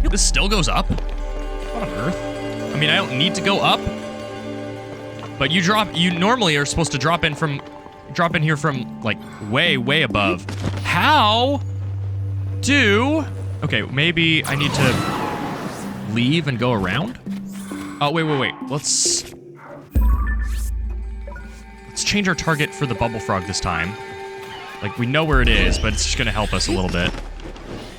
This still goes up? What on earth? I mean, I don't need to go up. But you normally are supposed to drop in here from, like, way, way above. How do... Okay, maybe I need to leave and go around? Oh, wait. Let's change our target for the bubble frog this time. Like, we know where it is, but it's just gonna help us a little bit.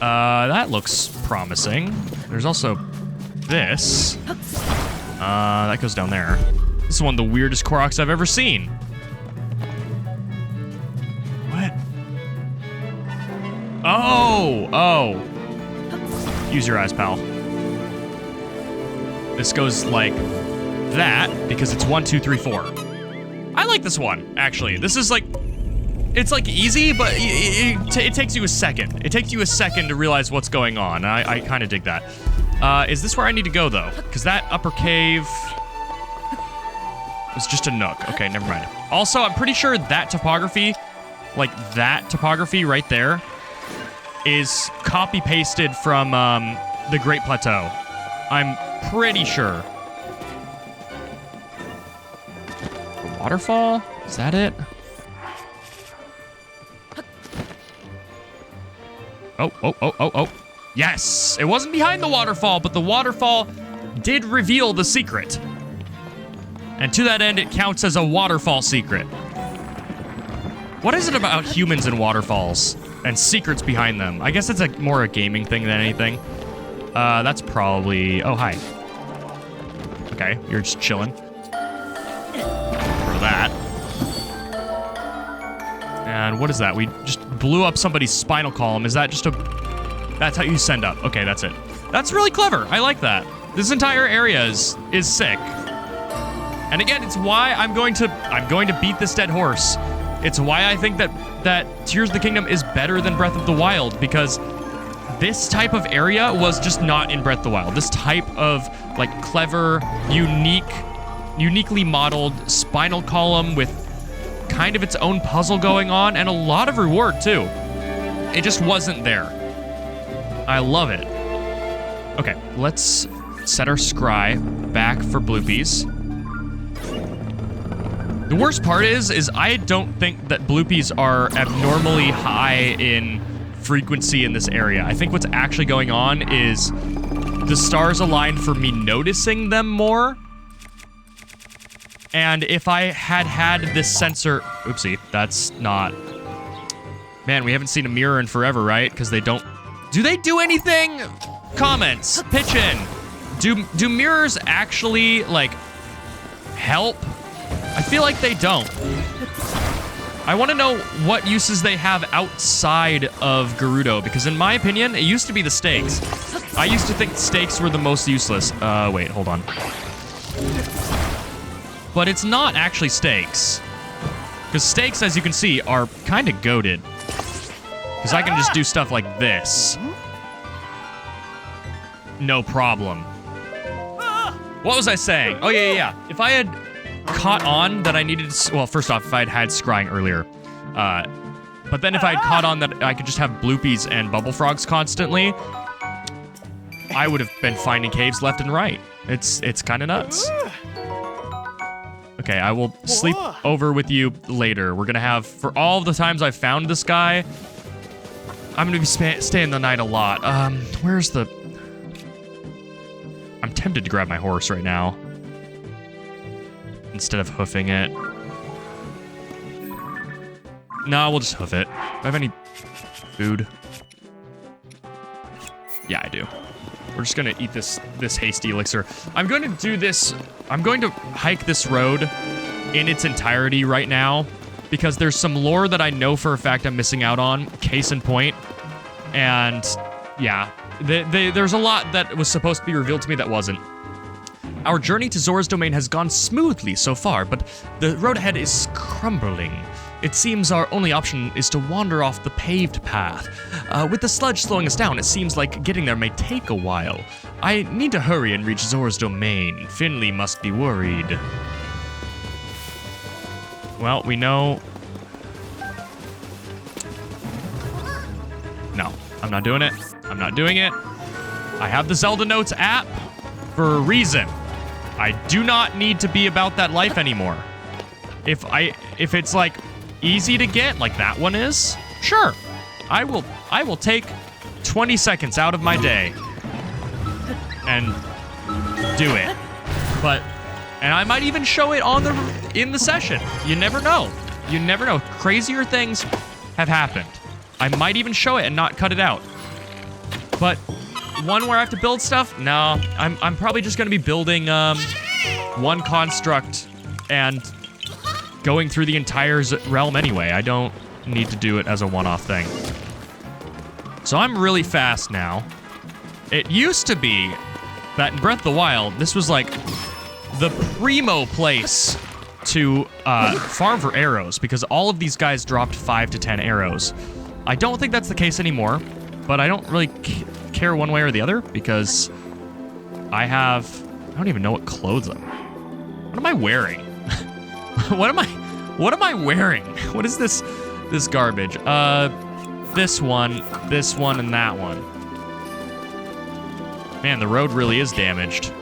That looks promising. There's also this. That goes down there. This is one of the weirdest Koroks I've ever seen. What? Oh. Use your eyes, pal. This goes like that because it's 1, 2, 3, 4. I like this one, actually. This is like, it's like easy, but it takes you a second. It takes you a second to realize what's going on. I kind of dig that. Is this where I need to go, though? Because that upper cave was just a nook. Okay, never mind. Also, I'm pretty sure that topography, like that topography right there, is copy-pasted from the Great Plateau. I'm pretty sure. The waterfall? Is that it? Oh. Yes! It wasn't behind the waterfall, but the waterfall did reveal the secret. And to that end, it counts as a waterfall secret. What is it about humans and waterfalls and secrets behind them? I guess it's more a gaming thing than anything. That's probably... Oh, hi. Okay, you're just chilling. For that. And what is that? We just blew up somebody's spinal column. Is that just a... That's how you send up. Okay, that's it. That's really clever. I like that. This entire area is sick. And again, it's why I'm going to beat this dead horse. It's why I think that Tears of the Kingdom is better than Breath of the Wild, because this type of area was just not in Breath of the Wild. This type of, like, clever, uniquely modeled spinal column with kind of its own puzzle going on and a lot of reward, too. It just wasn't there. I love it. Okay, let's set our scry back for bloopies. The worst part is I don't think that bloopies are abnormally high in frequency in this area. I think what's actually going on is the stars aligned for me noticing them more. And if I had this sensor... Oopsie, that's not... Man, we haven't seen a mirror in forever, right? Because they don't... Do they do anything? Comments, pitch in. Do mirrors actually, like, help? I feel like they don't. I want to know what uses they have outside of Gerudo, because in my opinion, it used to be the stakes. I used to think stakes were the most useless. Wait, hold on. But it's not actually stakes. Because stakes, as you can see, are kind of goated. Because I can just do stuff like this. No problem. What was I saying? Oh, yeah. If I had caught on that I needed to... Well, first off, if I had scrying earlier. But then if I had caught on that I could just have bloopies and bubble frogs constantly, I would have been finding caves left and right. It's kind of nuts. Okay, I will sleep over with you later. We're gonna have... For all of the times I've found this guy, I'm gonna be staying the night a lot. Where's the... I'm tempted to grab my horse right now. Instead of hoofing it. No, we'll just hoof it. Do I have any food? Yeah, I do. We're just gonna eat this hasty elixir. I'm going to do this... I'm going to hike this road in its entirety right now, because there's some lore that I know for a fact I'm missing out on, case in point. And, yeah. There's a lot that was supposed to be revealed to me that wasn't. Our journey to Zora's domain has gone smoothly so far, but the road ahead is crumbling. It seems our only option is to wander off the paved path. With the sludge slowing us down, it seems like getting there may take a while. I need to hurry and reach Zora's domain. Finley must be worried. Well, we know... No, I'm not doing it. I'm not doing it. I have the Zelda Notes app for a reason. I do not need to be about that life anymore. If it's like easy to get, like that one is, sure. I will take 20 seconds out of my day and do it. And I might even show it in the session. You never know. You never know. Crazier things have happened. I might even show it and not cut it out. But one where I have to build stuff? No, I'm probably just gonna be building one construct and going through the entire realm anyway. I don't need to do it as a one-off thing. So I'm really fast now. It used to be that in Breath of the Wild, this was like the primo place to farm for arrows, because all of these guys dropped 5 to 10 arrows. I don't think that's the case anymore, but I don't really care one way or the other, because I don't even know what clothes I'm. What am I wearing? What am I wearing? What is this garbage? This one, and that one. Man, the road really is damaged.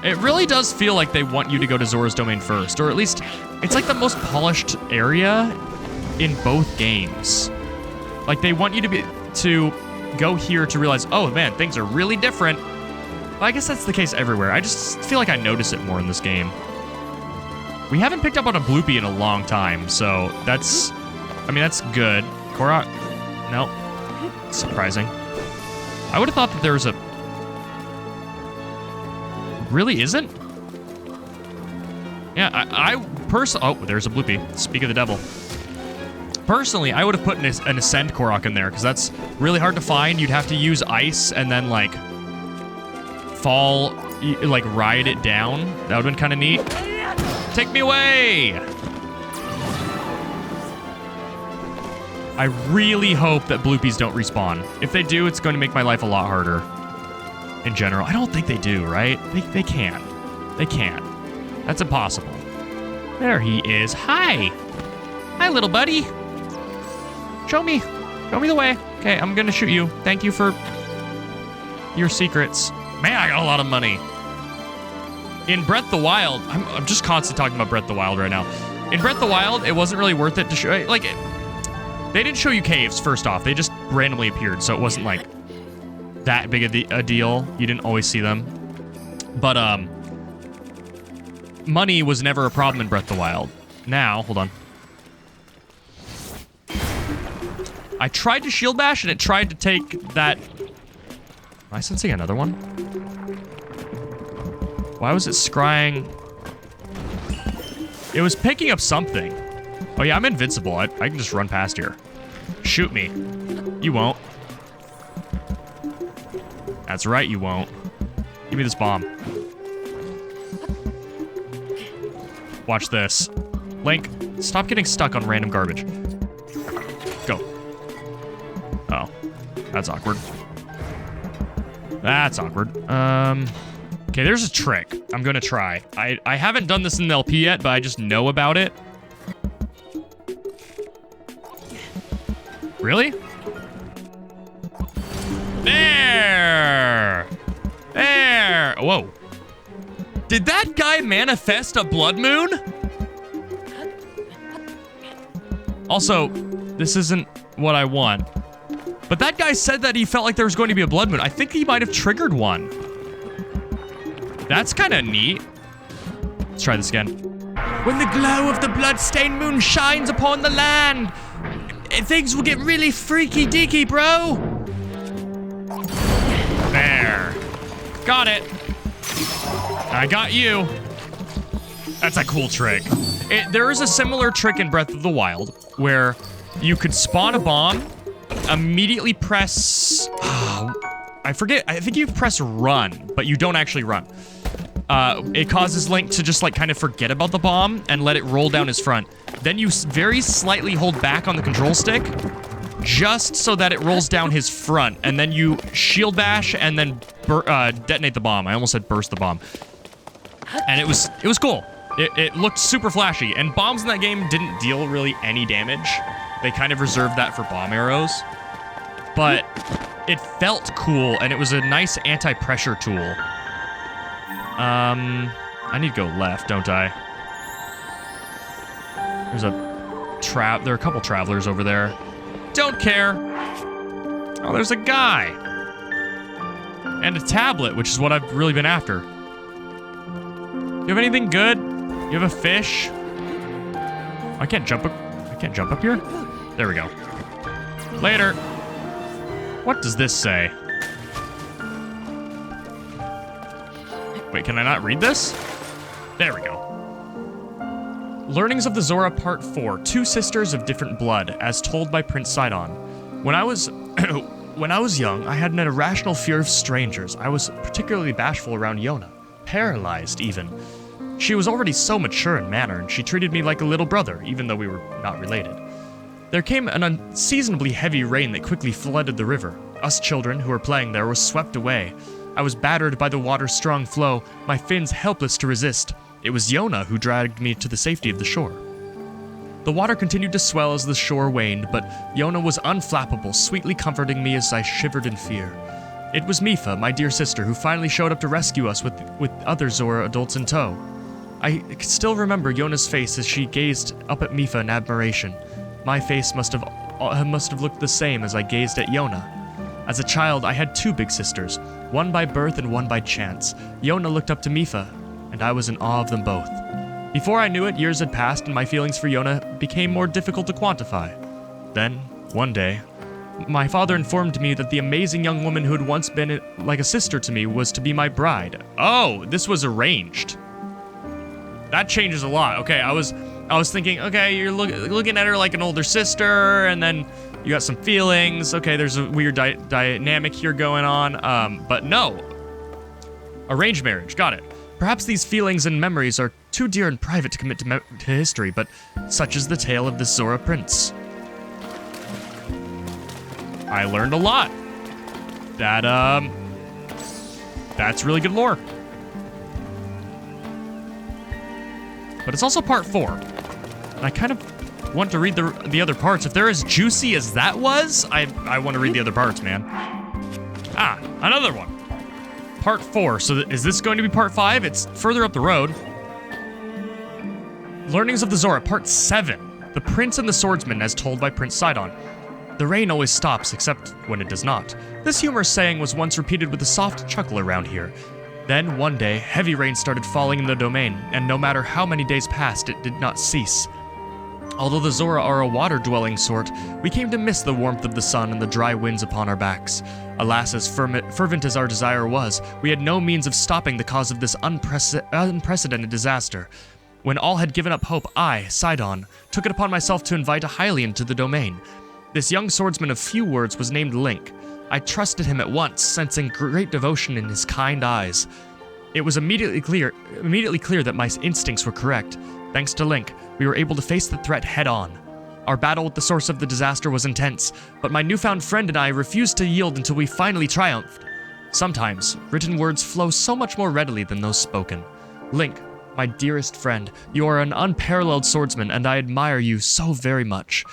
It really does feel like they want you to go to Zora's Domain first, or at least it's like the most polished area in both games. Like they want you to go here to realize, oh man, things are really different. Well, I guess that's the case everywhere. I just feel like I notice it more in this game. We haven't picked up on a Bloopy in a long time, so that's good. Korok, nope. Surprising. I would have thought that there was a... Really isn't? Yeah, I personally... Oh, there's a Bloopy. Speak of the devil. Personally, I would have put an Ascend Korok in there, because that's really hard to find. You'd have to use ice and then, like, ride it down. That would have been kind of neat. Take me away! I really hope that Bloopies don't respawn. If they do, it's going to make my life a lot harder. In general. I don't think they do, right? They can't. They can't. That's impossible. There he is. Hi! Hi, little buddy. Show me the way. Okay, I'm gonna shoot you. Thank you for your secrets. Man, I got a lot of money. In Breath of the Wild, I'm just constantly talking about Breath of the Wild right now. In Breath of the Wild, it wasn't really worth it to show, like, they didn't show you caves, first off. They just randomly appeared, so it wasn't, like, that big a deal. You didn't always see them. But, money was never a problem in Breath of the Wild. Now, hold on. I tried to shield bash, and it tried to take that... Am I sensing another one? Why was it scrying? It was picking up something. Oh yeah, I'm invincible. I can just run past here. Shoot me. You won't. That's right, you won't. Give me this bomb. Watch this. Link, stop getting stuck on random garbage. Go. Oh, that's awkward. That's awkward. Okay, there's a trick I'm gonna try. I haven't done this in the LP yet, but I just know about it. Really? There! There! Whoa. Did that guy manifest a blood moon? Also, this isn't what I want. But that guy said that he felt like there was going to be a blood moon. I think he might have triggered one. That's kind of neat. Let's try this again. When the glow of the blood-stained moon shines upon the land, things will get really freaky deaky, bro. There. Got it. I got you. That's a cool trick. There is a similar trick in Breath of the Wild where you could spawn a bomb, immediately press... I forget. I think you press run, but you don't actually run. It causes Link to just, like, kind of forget about the bomb and let it roll down his front. Then you very slightly hold back on the control stick, just so that it rolls down his front, and then you shield bash and then detonate the bomb. I almost said burst the bomb. And it was cool. It looked super flashy, and bombs in that game didn't deal really any damage. They kind of reserved that for bomb arrows. But it felt cool, and it was a nice anti-pressure tool. I need to go left, don't I? There's there are a couple travelers over there. Don't care. Oh, there's a guy. And a tablet, which is what I've really been after. You have anything good? You have a fish? I can't jump up here? There we go. Later. What does this say? Wait, can I not read this? There we go. Learnings of the Zora Part 4, Two Sisters of Different Blood, as told by Prince Sidon. When I was young, I had an irrational fear of strangers. I was particularly bashful around Yona. Paralyzed, even. She was already so mature in manner, and she treated me like a little brother, even though we were not related. There came an unseasonably heavy rain that quickly flooded the river. Us children who were playing there were swept away. I was battered by the water's strong flow, my fins helpless to resist. It was Yona who dragged me to the safety of the shore. The water continued to swell as the shore waned, but Yona was unflappable, sweetly comforting me as I shivered in fear. It was Mifa, my dear sister, who finally showed up to rescue us with other Zora adults in tow. I still remember Yona's face as she gazed up at Mifa in admiration. My face must have looked the same as I gazed at Yona. As a child, I had two big sisters, one by birth and one by chance. Yona looked up to Mifa, and I was in awe of them both. Before I knew it, years had passed, and my feelings for Yona became more difficult to quantify. Then, one day, my father informed me that the amazing young woman who had once been like a sister to me was to be my bride. Oh, this was arranged. That changes a lot. Okay, I was thinking, okay, you're looking at her like an older sister, and then you got some feelings. Okay, there's a weird dynamic here going on. But no. Arranged marriage, got it. Perhaps these feelings and memories are too dear and private to commit to history, but such is the tale of this Zora prince. I learned a lot. That's really good lore. But it's also part 4. And I kind of want to read the other parts. If they're as juicy as that was, I want to read the other parts, man. Ah, another one. Part 4. So is this going to be part 5? It's further up the road. Learnings of the Zora, part 7. The Prince and the Swordsman, as told by Prince Sidon. The rain always stops, except when it does not. This humorous saying was once repeated with a soft chuckle around here. Then, one day, heavy rain started falling in the domain, and no matter how many days passed, it did not cease. Although the Zora are a water-dwelling sort, we came to miss the warmth of the sun and the dry winds upon our backs. Alas, as fervent as our desire was, we had no means of stopping the cause of this unprecedented disaster. When all had given up hope, I, Sidon, took it upon myself to invite a Hylian to the domain. This young swordsman of few words was named Link. I trusted him at once, sensing great devotion in his kind eyes. It was immediately clear that my instincts were correct. Thanks to Link, we were able to face the threat head-on. Our battle with the source of the disaster was intense, but my newfound friend and I refused to yield until we finally triumphed. Sometimes, written words flow so much more readily than those spoken. Link, my dearest friend, you are an unparalleled swordsman, and I admire you so very much.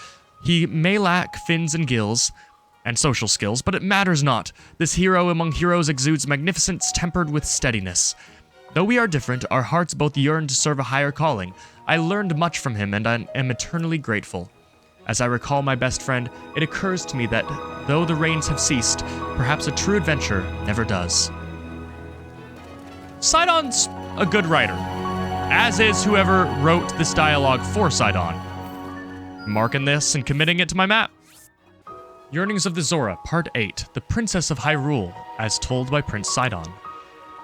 He may lack fins and gills, and social skills, but it matters not. This hero among heroes exudes magnificence tempered with steadiness. Though we are different, our hearts both yearn to serve a higher calling. I learned much from him, and I am eternally grateful. As I recall my best friend, it occurs to me that, though the rains have ceased, perhaps a true adventure never does. Sidon's a good writer, as is whoever wrote this dialogue for Sidon. Marking this and committing it to my map. Yearnings of the Zora, Part 8, The Princess of Hyrule, as told by Prince Sidon.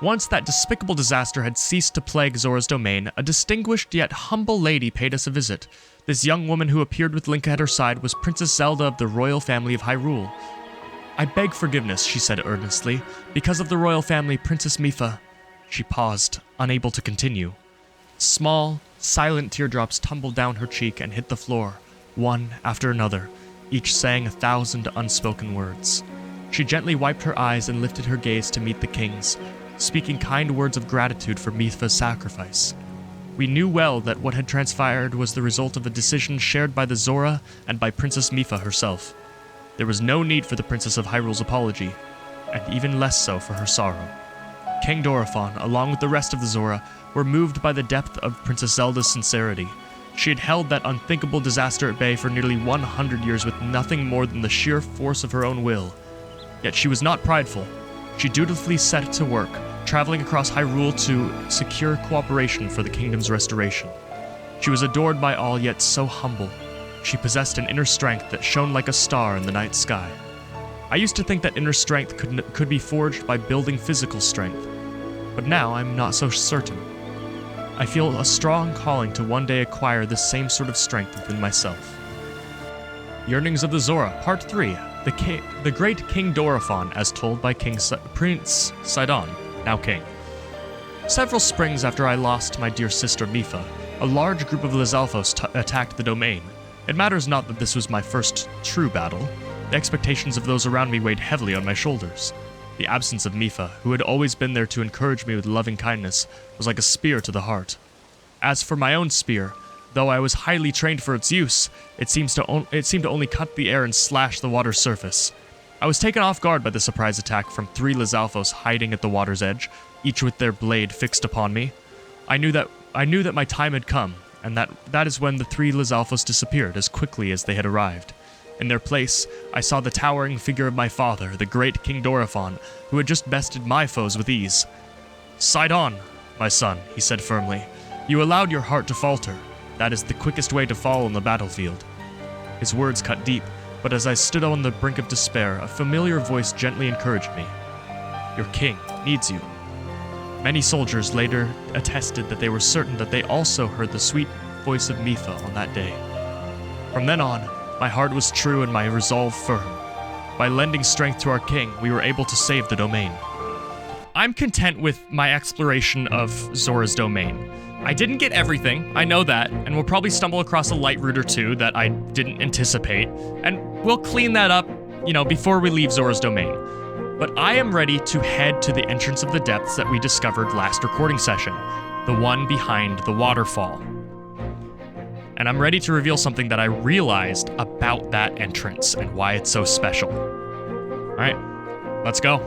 Once that despicable disaster had ceased to plague Zora's domain, a distinguished yet humble lady paid us a visit. This young woman who appeared with Link at her side was Princess Zelda of the royal family of Hyrule. I beg forgiveness, she said earnestly. Because of the royal family, Princess Mifa... She paused, unable to continue. Small, silent teardrops tumbled down her cheek and hit the floor, one after another, each saying 1,000 unspoken words. She gently wiped her eyes and lifted her gaze to meet the king's, speaking kind words of gratitude for Mifa's sacrifice. We knew well that what had transpired was the result of a decision shared by the Zora and by Princess Mifa herself. There was no need for the Princess of Hyrule's apology, and even less so for her sorrow. King Dorephan, along with the rest of the Zora, were moved by the depth of Princess Zelda's sincerity. She had held that unthinkable disaster at bay for nearly 100 years with nothing more than the sheer force of her own will. Yet she was not prideful. She dutifully set to work, traveling across Hyrule to secure cooperation for the kingdom's restoration. She was adored by all, yet so humble. She possessed an inner strength that shone like a star in the night sky. I used to think that inner strength could be forged by building physical strength, but now I'm not so certain. I feel a strong calling to one day acquire this same sort of strength within myself. Yearnings of the Zora, Part 3, the Great King Dorephan, as told by Prince Sidon, now king. Several springs after I lost my dear sister Mipha, a large group of Lizalfos attacked the domain. It matters not that this was my first true battle. The expectations of those around me weighed heavily on my shoulders. The absence of Mipha, who had always been there to encourage me with loving kindness, was like a spear to the heart. As for my own spear, though I was highly trained for its use, it seemed to only cut the air and slash the water's surface. I was taken off guard by the surprise attack from 3 Lizalfos hiding at the water's edge, each with their blade fixed upon me. I knew that my time had come, and that is when the 3 Lizalfos disappeared as quickly as they had arrived. In their place, I saw the towering figure of my father, the great King Dorephan, who had just bested my foes with ease. "Sidon, my son," he said firmly. "You allowed your heart to falter. That is the quickest way to fall on the battlefield." His words cut deep, but as I stood on the brink of despair, a familiar voice gently encouraged me. "Your king needs you." Many soldiers later attested that they were certain that they also heard the sweet voice of Mipha on that day. From then on, my heart was true and my resolve firm. By lending strength to our king, we were able to save the domain. I'm content with my exploration of Zora's domain. I didn't get everything, I know that, and we'll probably stumble across a light route or two that I didn't anticipate, and we'll clean that up, before we leave Zora's domain. But I am ready to head to the entrance of the depths that we discovered last recording session, the one behind the waterfall. And I'm ready to reveal something that I realized about that entrance and why it's so special. All right, let's go.